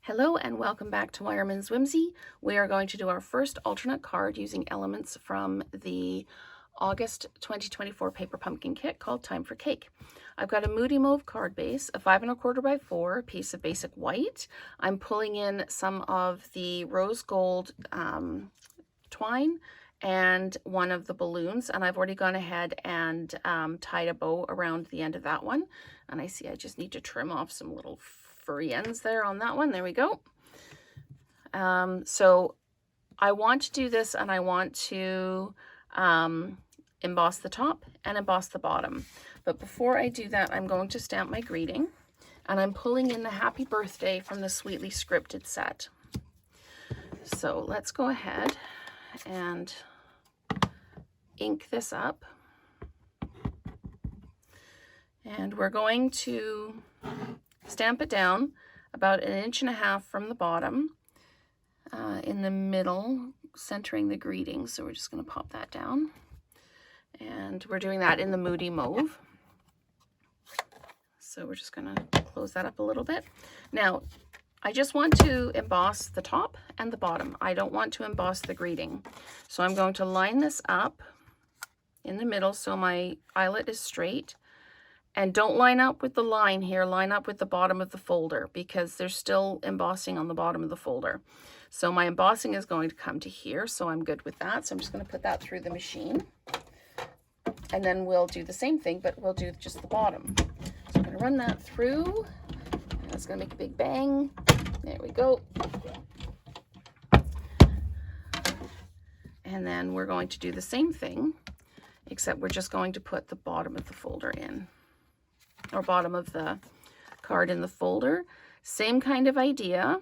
Hello and welcome back to Wireman's Whimsy. We are going to do our first alternate card using elements from the August 2024 paper pumpkin kit called Time for Cake. I've got a Moody Mauve card base, a 5 1/4 by 4 piece of basic white. I'm pulling in some of the rose gold twine and one of the balloons, and I've already gone ahead and tied a bow around the end of that one. And I see I just need to trim off some little furry ends there on that one. There we go. So I want to do this, and I want to emboss the top and emboss the bottom. But before I do that, I'm going to stamp my greeting, and I'm pulling in the happy birthday from the Sweetly Scripted set. So let's go ahead and ink this up. And we're going to stamp it down about 1.5 inches from the bottom, in the middle, centering the greeting. So we're just going to pop that down. And we're doing that in the Moody Mauve. So we're just going to close that up a little bit. Now, I just want to emboss the top and the bottom. I don't want to emboss the greeting. So I'm going to line this up in the middle so my eyelet is straight. And don't line up with the line here, line up with the bottom of the folder because there's still embossing on the bottom of the folder. So my embossing is going to come to here, so I'm good with that. So I'm just going to put that through the machine. And then we'll do the same thing, but we'll do just the bottom. So I'm going to run that through. And it's going to make a big bang. There we go. And then we're going to do the same thing, except we're just going to put the bottom of the folder in. Or bottom of the card in the folder. Same kind of idea.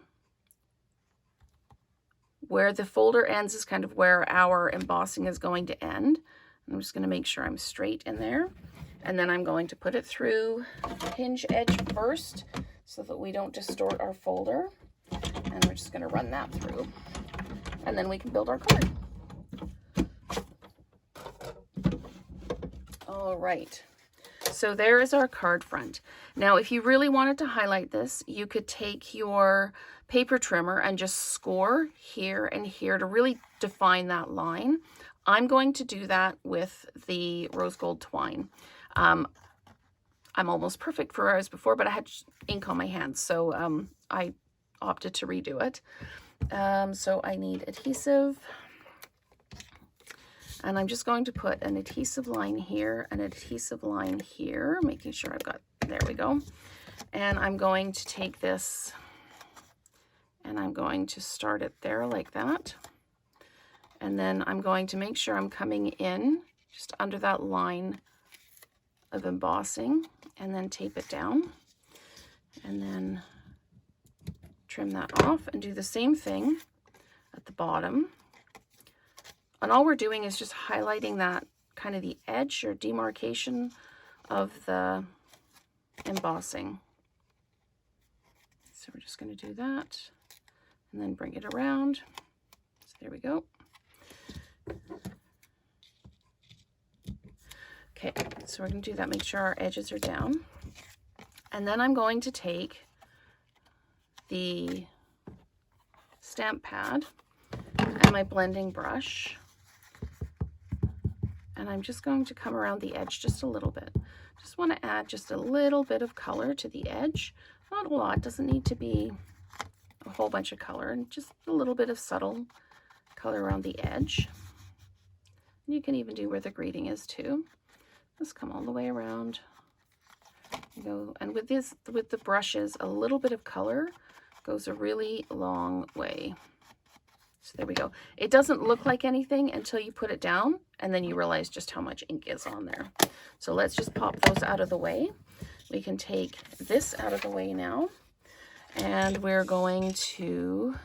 Where the folder ends is kind of where our embossing is going to end. I'm just going to make sure I'm straight in there. And then I'm going to put it through the hinge edge first so that we don't distort our folder. And we're just going to run that through. And then we can build our card. All right. So there is our card front. Now, if you really wanted to highlight this, you could take your paper trimmer and just score here and here to really define that line. I'm going to do that with the rose gold twine. I'm almost perfect for where I was before, but I had ink on my hands, so I opted to redo it. So I need adhesive. And I'm just going to put an adhesive line here, an adhesive line here, making sure I've got, there we go. And I'm going to take this and I'm going to start it there like that. And then I'm going to make sure I'm coming in just under that line of embossing and then tape it down. And then trim that off and do the same thing at the bottom. And all we're doing is just highlighting that kind of the edge or demarcation of the embossing. So we're just going to do that and then bring it around. So there we go. Okay, so we're going to do that, make sure our edges are down. And then I'm going to take the stamp pad and my blending brush. And I'm just going to come around the edge just a little bit. Just want to add just a little bit of color to the edge. Not a lot, doesn't need to be a whole bunch of color, and just a little bit of subtle color around the edge. You can even do where the greeting is too. Just come all the way around. You go, and with the brushes, a little bit of color goes a really long way. So there we go. It doesn't look like anything until you put it down, and then you realize just how much ink is on there. So let's just pop those out of the way. We can take this out of the way now, and we're going to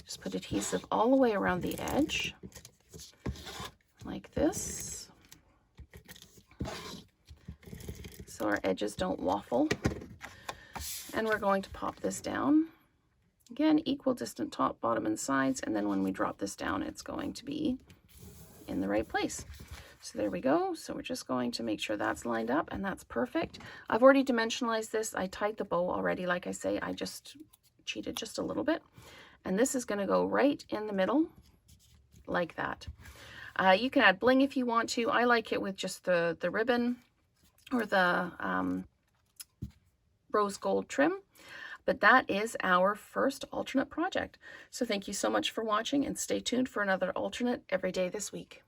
just put adhesive all the way around the edge, like this, so our edges don't waffle. And we're going to pop this down. Again, equal distant top, bottom, and sides, and then when we drop this down, it's going to be in the right place. So there we go. So we're just going to make sure that's lined up, and that's perfect. I've already dimensionalized this. I tied the bow already. Like I say, I just cheated just a little bit. And this is going to go right in the middle like that. You can add bling if you want to. I like it with just the ribbon or the rose gold trim. But that is our first alternate project. So thank you so much for watching, and stay tuned for another alternate every day this week.